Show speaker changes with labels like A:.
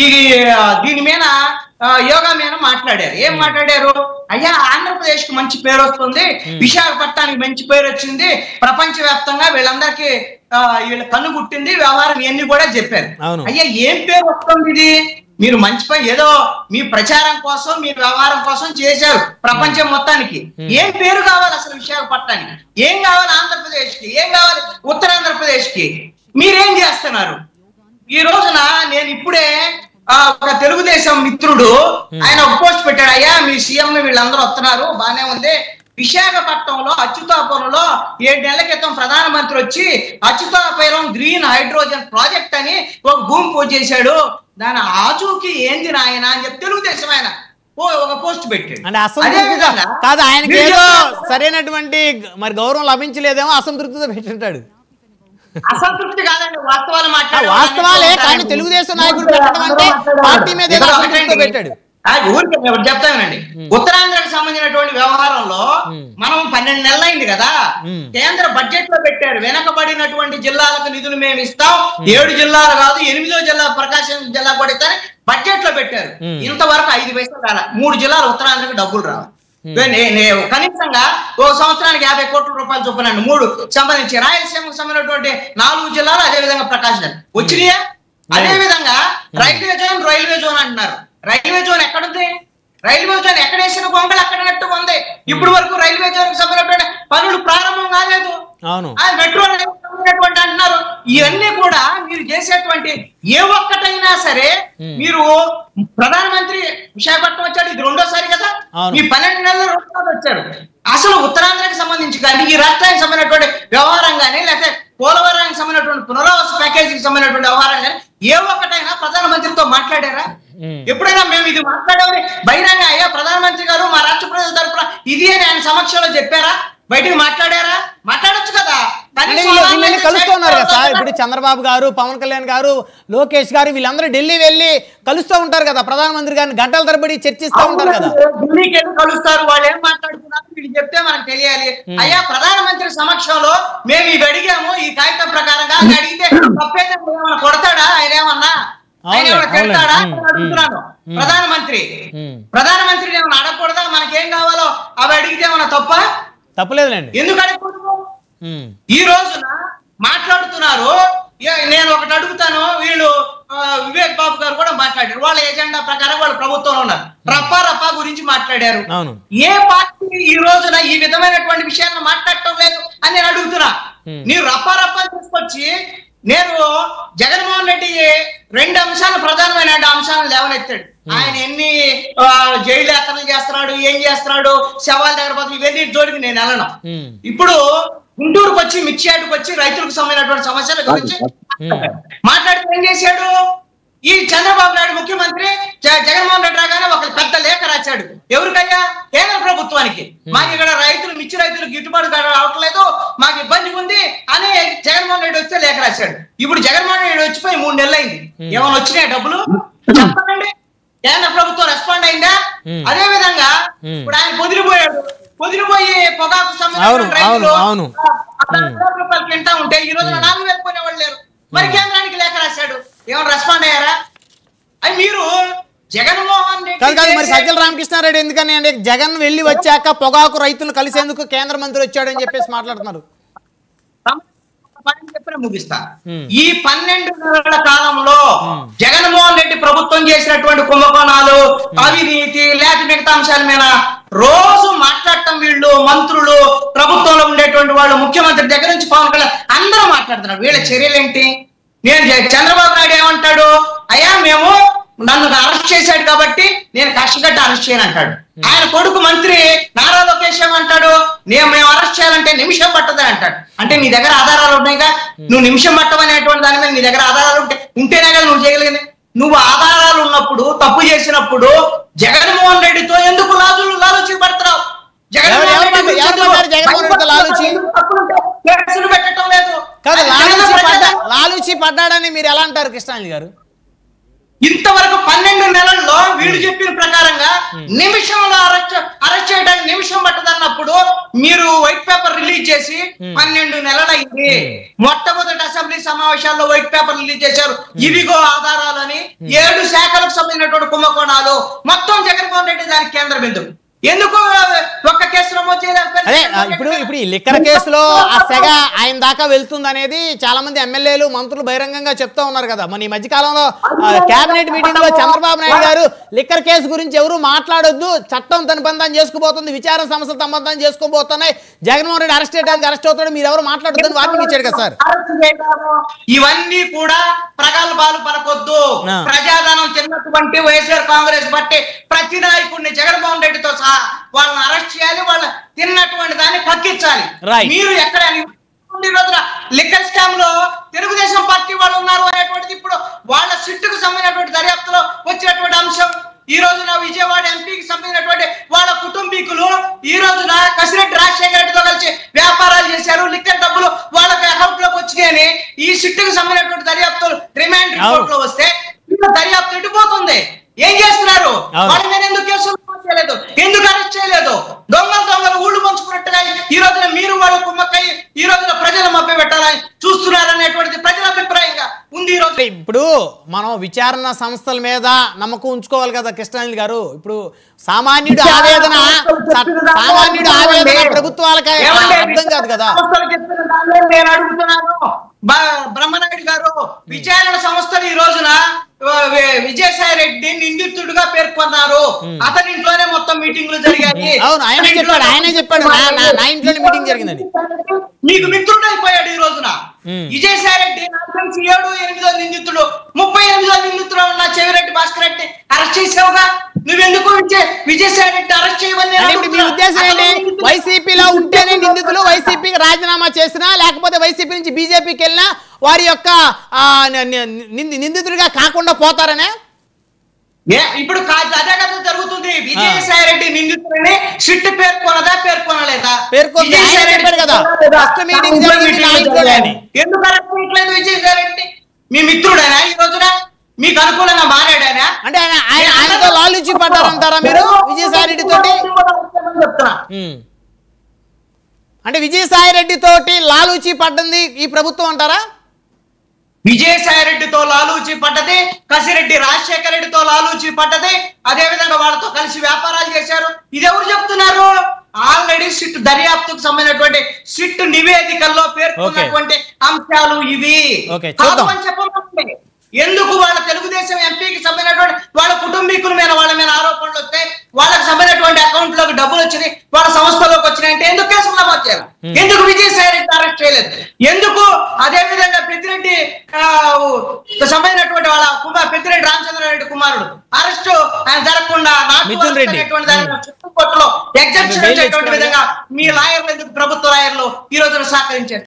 A: ఈ దీని మీద యోగా మీద మాట్లాడారు. ఏం మాట్లాడారు? అయ్యా ఆంధ్రప్రదేశ్ కి మంచి పేరు వస్తుంది, విశాఖపట్నానికి మంచి పేరు వచ్చింది, ప్రపంచవ్యాప్తంగా వీళ్ళందరికీ వీళ్ళ కన్ను గుట్టింది, వ్యవహారం ఇవన్నీ కూడా చెప్పారు. అయ్యా ఏం పేరు వస్తుంది ఇది? మీరు మంచి పని ఏదో మీ ప్రచారం కోసం మీ వ్యవహారం కోసం చేశారు ప్రపంచం మొత్తానికి. ఏం పేరు కావాలి అసలు విశాఖపట్నానికి? ఏం కావాలి ఆంధ్రప్రదేశ్ కి? ఏం కావాలి ఉత్తరాంధ్రప్రదేశ్ కి? మీరేం చేస్తున్నారు? ఈ రోజున నేను ఇప్పుడే ఒక తెలుగుదేశం మిత్రుడు ఆయన ఒక పోస్ట్ పెట్టాడు. అయ్యా మీ సీఎం వీళ్ళందరూ వస్తున్నారు, బానే ఉంది, విశాఖపట్నంలో అచ్యుతాపురంలో 7 నెలల క్రితం ప్రధానమంత్రి వచ్చి అచ్యుతాపురం గ్రీన్ హైడ్రోజన్ ప్రాజెక్ట్ అని ఒక భూమి పూజ చేశాడు, దాని ఆచూకి ఏంది నాయన అని చెప్పి తెలుగుదేశం ఆయన ఒక పోస్ట్ పెట్టాడు.
B: కాదు ఆయనకి ఏదో సరైనటువంటి మరి గౌరవం లభించలేదేమో అసంతృప్తితో పెట్టింటాడు.
A: అసంతృప్తి కాదండి, వాస్తవాలు
B: వాస్తవాలే, కానీ తెలుగుదేశం నాయకుడు పెట్టడం అంటే పార్టీ మీద ఏదో అసంతృప్తితో పెట్టాడు.
A: ఊరికి చెప్తానండి, ఉత్తరాంధ్రకు సంబంధించినటువంటి వ్యవహారంలో మనం 12 నెలలు అయింది కదా, కేంద్ర బడ్జెట్ లో పెట్టారు వెనకబడినటువంటి జిల్లాలకు నిధులు మేము ఇస్తాం, 7 జిల్లాలు కాదు 8వ జిల్లా ప్రకాశం జిల్లా కూడా ఇస్తారని బడ్జెట్ లో పెట్టారు. ఇంతవరకు 5 పైసలు రాల. 3 జిల్లాలు ఉత్తరాంధ్రకు డబ్బులు రావు. కనీసంగా ఒక సంవత్సరానికి 50 కోట్ల రూపాయలు చొప్పున 3 సంబంధించి రాయలసీమకు సంబంధించినటువంటి 4 జిల్లాలు, అదే విధంగా ప్రకాశం వచ్చినాయా? అదే విధంగా రైల్వే జోన్ అంటున్నారు. రైల్వే జోన్ ఎక్కడుంది? రైల్వే జోన్ ఎక్కడ వేసిన గొంగళి అక్కడనట్టు ఉంది. ఇప్పుడు వరకు రైల్వే జోన్ కి సంబంధించిన పనులు ప్రారంభం కాలేదు. మెట్రో అంటున్నారు. ఇవన్నీ కూడా మీరు చేసేటువంటి ఏ ఒక్కటైనా సరే, మీరు ప్రధానమంత్రి విశాఖపట్నం వచ్చాడు, ఇది 2వ సారి కదా, మీ 12 నెలలు 2 వచ్చారు. అసలు ఉత్తరాంధ్రకి సంబంధించి కానీ ఈ రాష్ట్రానికి సంబంధించినటువంటి వ్యవహారం కానీ, లేకపోతే పోలవరానికి సంబంధించినటువంటి పునరావాస ప్యాకేజీకి సంబంధించినటువంటి వ్యవహారం కానీ ఏ ఒక్కటైనా ప్రధానమంత్రితో మాట్లాడారా? ఎప్పుడైనా మేము ఇది మాట్లాడామని బహిరంగ అయ్యా ప్రధానమంత్రి గారు మా రాష్ట్ర ప్రజల తరఫున ఇది అని ఆయన సమక్షంలో చెప్పారా? బయటకు మాట్లాడారా? మాట్లాడొచ్చు కదా.
B: కలుస్తున్నారు కదా సార్, ఇప్పుడు చంద్రబాబు గారు, పవన్ కళ్యాణ్ గారు, లోకేష్ గారు వీళ్ళందరూ ఢిల్లీ వెళ్ళి కలుస్తూ ఉంటారు కదా, ప్రధానమంత్రి గారిని గంటల తరబడి చర్చిస్తూ ఉంటారు కదా.
A: ఢిల్లీకి వెళ్ళి కలుస్తారు, వాళ్ళు ఏం మాట్లాడుతున్నారు వీళ్ళు చెప్తే మనకు తెలియాలి. అయ్యా ప్రధానమంత్రి సమక్షంలో మేము ఇవి అడిగాము, ఈ కాగితం ప్రకారంగా అడిగితే తప్పైతే కొడతాడా? ఆయన ఏమన్నా ఆయన ఏమైనా తిడతాడా అడుగుతున్నాను. ప్రధానమంత్రిని ఏమైనా అడగకూడదా? మనకేం కావాలో అవి అడిగితే ఏమన్నా
B: తప్పలేదులేండి.
A: ఎందుకు అడగకూడదు? ఈ రోజున మాట్లాడుతున్నారు. నేను ఒకటి అడుగుతాను, వీళ్ళు వివేక్ బాబు గారు కూడా మాట్లాడారు, వాళ్ళ ఎజెండా ప్రకారం వాళ్ళు ప్రభుత్వంలో ఉన్నారు, రప్పా గురించి మాట్లాడారు. ఏ పార్టీ ఈ రోజున ఈ విధమైనటువంటి విషయాలను మాట్లాడటం లేదు అని నేను అడుగుతున్నా. నీవు రప్పా తీసుకొచ్చి నేను జగన్మోహన్ రెడ్డి 2 అంశాలు ప్రధానమైన అంశాలను లేవనెత్తాడు. ఆయన ఎన్ని జైలు యాత్రలు చేస్తున్నాడు, ఏం చేస్తున్నాడు, శవాల దగ్గర పోతే ఇవన్నీ జోలికి నేను వెళ్ళను. ఇప్పుడు గుంటూరుకు వచ్చి మిర్చియాటుకు వచ్చి రైతులకు సంబంధించినటువంటి సమస్యల గురించి మాట్లాడితే ఏం చేశాడు? ఈ చంద్రబాబు నాయుడు ముఖ్యమంత్రి జగన్మోహన్ రెడ్డి రాగానే ఒక పెద్ద లేఖ రాశాడు. ఎవరికయ్యా? కేంద్ర ప్రభుత్వానికి. మాకు ఇక్కడ మిర్చి రైతులకు గిట్టుబాటు రావట్లేదు, మాకు ఇబ్బంది ఉంది అని జగన్మోహన్ రెడ్డి వస్తే లేఖ రాశాడు. ఇప్పుడు జగన్మోహన్ రెడ్డి వచ్చిపోయి 3 నెలలు అయింది. ఏమైనా వచ్చినాయి డబ్బులు? చెప్పండి. కేంద్ర ప్రభుత్వం రెస్పాండ్ అయిందా? అదే విధంగా ఇప్పుడు ఆయన పొదిలిపోయి పొగాకు సంబంధించిన రైతులు రూపాయలు తింటా ఉంటే ఈ రోజున 4,000 కొనేవాళ్ళు లేరు. మరి కేంద్రానికి లేఖ రాశాడు, ఏమైనా రెస్పాండ్ అయ్యారా? అది మీరు జగన్మోహన్ రెడ్డి
B: మరి సజ్జల రామకృష్ణారెడ్డి ఎందుకని అంటే జగన్ వెళ్ళి వచ్చాక పొగాకు రైతులు కలిసేందుకు కేంద్ర మంత్రి వచ్చాడని చెప్పేసి మాట్లాడుతున్నారు.
A: చెప్పిన ముగిస్తా. ఈ 12 నెలల కాలంలో జగన్మోహన్ రెడ్డి ప్రభుత్వం చేసినటువంటి కుంభకోణాలు, అవినీతి, లేక మిగతా అంశాల మీద రోజు మాట్లాడటం వీళ్ళు మంత్రులు, ప్రభుత్వంలో ఉండేటువంటి వాళ్ళు, ముఖ్యమంత్రి దగ్గర నుంచి పవన్ కళ్యాణ్ అందరూ మాట్లాడుతున్నారు. వీళ్ళ చర్యలేంటి? నేను చంద్రబాబు నాయుడు ఏమంటాడు? అయ్యా మేము నన్ను అరెస్ట్ చేశాడు కాబట్టి నేను కష్టగడ్డ అరెస్ట్ చేయను అంటాడు. ఆయన కొడుకు మంత్రి నారా లోకేష్ ఏమంటాడు? మేము అరెస్ట్ చేయాలంటే నిమిషం పట్టదని అంటాడు. అంటే నీ దగ్గర ఆధారాలు ఉన్నాయిగా, నువ్వు నిమిషం పట్టమనేటువంటి దాని మీద నీ దగ్గర ఆధారాలు ఉంటేనే కదా నువ్వు చేయగలిగింది. నువ్వు ఆధారాలు ఉన్నప్పుడు, తప్పు చేసినప్పుడు జగన్మోహన్ రెడ్డితో ఎందుకు లాలూచి పడుతున్నావు? పెట్టడం లేదు.
B: లాలూచి పడ్డాడని మీరు ఎలా అంటారు కృష్ణాంజలి గారు?
A: ఇంతవరకు 12 నెలల్లో వీళ్ళు చెప్పిన ప్రకారంగా నిమిషంలో అరెస్ట్ చేయడానికి నిమిషం పట్టదన్నప్పుడు మీరు వైట్ పేపర్ రిలీజ్ చేసి 12 నెలలైంది. మొట్టమొదటి అసెంబ్లీ సమావేశాల్లో వైట్ పేపర్ రిలీజ్ చేశారు. ఇవిగో ఆధారాలని 7 శాఖలకు సంబంధించినటువంటి కుంభకోణాలు మొత్తం జగన్మోహన్ రెడ్డి దానికి కేంద్ర బిందువు. ఎందుకు ఒక్క కేసు నమోదు చేయలేదు?
B: అదే ఇప్పుడు ఈ లిక్కర్ కేసులో ఆ సెగ ఆయన దాకా వెళ్తుంది అనేది చాలా మంది ఎమ్మెల్యేలు మంత్రులు బహిరంగంగా చెప్తా ఉన్నారు కదా. మన ఈ మధ్య కాలంలో కేబినెట్ మీటింగ్ లో చంద్రబాబు నాయుడు గారు లిక్కర్ కేసు గురించి ఎవరు మాట్లాడొద్దు, చట్టం తన బంధం చేసుకోబోతుంది, విచారణ సంస్థలు తమ బంధం చేసుకోబోతున్నాయి, జగన్మోహన్ రెడ్డి అరెస్ట్ చేయడానికి అరెస్ట్ అవుతాడు, మీరు ఎవరు మాట్లాడొద్దని వార్నింగ్ ఇచ్చాడు కదా సార్.
A: ఇవన్నీ కూడా ప్రగల్భాలు పలకొద్దు. ప్రజాధనం తిన్నటువంటి వైఎస్ఆర్ కాంగ్రెస్ బట్టి ప్రతి నాయకుడిని జగన్మోహన్ రెడ్డితో సహా వాళ్ళని అరెస్ట్ చేయాలి, వాళ్ళని తిన్నటువంటి దాన్ని కక్కించాలి. మీరు ఎక్కడ రోజున లిక్కర్ స్కామ్ లో తెలుగుదేశం పార్టీ వాళ్ళు ఉన్నారు అనేటువంటిది ఇప్పుడు వాళ్ళ సిట్టుకు సంబంధించినటువంటి దర్యాప్తులో వచ్చినటువంటి అంశం. ఈ రోజున విజయవాడ ఎంపీకి సంబంధించినటువంటి వాళ్ళ కుటుంబీకులు ఈ రోజున కసిరెడ్డి రాజశేఖర రెడ్డితో కలిసి వ్యాపారాలు చేశారు, లిక్కర్ డబ్బులు వాళ్ళకి అకౌంట్ లోకి వచ్చినాయని ఈ సిట్టుకు సంబంధించినటువంటి దర్యాప్తులు రిమాండ్ రిపోర్ట్ లో వస్తే దర్యాప్తు ఎడిపోతుంది. ఏం చేస్తున్నారు? వాళ్ళ మీద ఎందుకు కేసులు చేయలేదు, ఎందుకు అరెస్ట్ చేయలేదు? దొంగలు ఊళ్ళు పంచుకున్నట్టుగా ఈ రోజున మీరు వాళ్ళు కుమ్మక్కై ఈ రోజున ప్రజలు మభ్య పెట్టాలని చూస్తున్నారనేటువంటిది ప్రజల అభిప్రాయంగా ఉంది. ఈ రోజు
B: ఇప్పుడు మనం విచారణ సంస్థల మీద నమ్మకం ఉంచుకోవాలి కదా కృష్ణాంజలి గారు. ఇప్పుడు సామాన్యుడు ఆవేదన ప్రభుత్వాలకి అర్థం కాదు కదా.
A: నేను అడుగుతున్నాను బ్రహ్మనాయుడు గారు, విచారణ సంస్థలు ఈ రోజున విజయసాయి రెడ్డి నిందితుడిగా పేర్కొన్నారు. అతని ఇంట్లోనే మొత్తం మీటింగ్లు జరిగాయి.
B: ఆయనే చెప్పాడు నా ఇంట్లోనే మీటింగ్ జరిగిందని.
A: మీకు మిత్రుడు అయిపోయాడు ఈ రోజున విజయసాయి రెడ్డి. 7, 8 నిందితుడు, 38 నిందితుడు ఉన్న చెవిరెడ్డి భాస్కర్ రెడ్డి అరెస్ట్ చేసావుగా, నువ్వెందుకు విజయసాయి రెడ్డి అరెస్ట్ చేయమని?
B: మీ ఉద్దేశం ఏంటి? వైసీపీలో ఉంటేనే నిందితులు వైసీపీకి రాజీనామా చేసినా లేకపోతే వైసీపీ నుంచి బీజేపీకి వెళ్ళినా వారి యొక్క నిందితుడిగా కాకుండా పోతారనే?
A: ఇప్పుడు అదే కదా జరుగుతుంది. విజయసాయి రెడ్డి నిందితులని సిట్టు పేర్కొనలేదా? ఎందుకు అరెస్ట్ చేయట్లేదు విజయసాయి రెడ్డి? మీ మిత్రుడేనా ఈ రోజున? మీకు అనుకూలంగా మారాడానా?
B: అంటే ఆయనతో లాలూచి పడ్డారంటారా మీరు విజయసాయి రెడ్డి తోటి?
A: చెప్తున్నా,
B: అంటే విజయసాయి రెడ్డి తోటి లాలూచి పడ్డంది ఈ ప్రభుత్వం అంటారా?
A: విజయసాయి రెడ్డితో లాలూచి పడ్డది, కసిరెడ్డి రాజశేఖర రెడ్డితో లాలూచి పడ్డది, అదే విధంగా వాళ్ళతో కలిసి వ్యాపారాలు చేశారు. ఇది ఎవరు చెప్తున్నారు? ఆల్రెడీ సిట్ దర్యాప్తుకు సంబంధించినటువంటి సిట్ నివేదికల్లో పేర్కొన్నటువంటి అంశాలు ఇవి. చెప్పండి, ఎందుకు వాళ్ళ తెలుగుదేశం ఎంపీకి సంబంధించినటువంటి వాళ్ళ కుటుంబీకుల మీద వాళ్ళ మీద ఆరోపణలు వస్తాయి, వాళ్ళకి సంబంధించినటువంటి అకౌంట్ లోకి డబ్బులు వచ్చినాయి, వాళ్ళ సంస్థలోకి వచ్చినాయంటే ఎందుకు కేసులు నమోదు చేయాలి? ఎందుకు విజయసాయి రెడ్డి అరెస్ట్ చేయలేదు? ఎందుకు అదే విధంగా పెద్దిరెడ్డి సంబంధించినటువంటి వాళ్ళ పెద్దిరెడ్డి రామచంద్రారెడ్డి కుమారుడు అరెస్ట్ ఆయన జరగకుండా సుప్రీంకోర్టులో ఎగ్జామ్షన్ విధంగా మీ లాయర్లు ఎందుకు ప్రభుత్వ లాయర్లు ఈ రోజున సహకరించారు?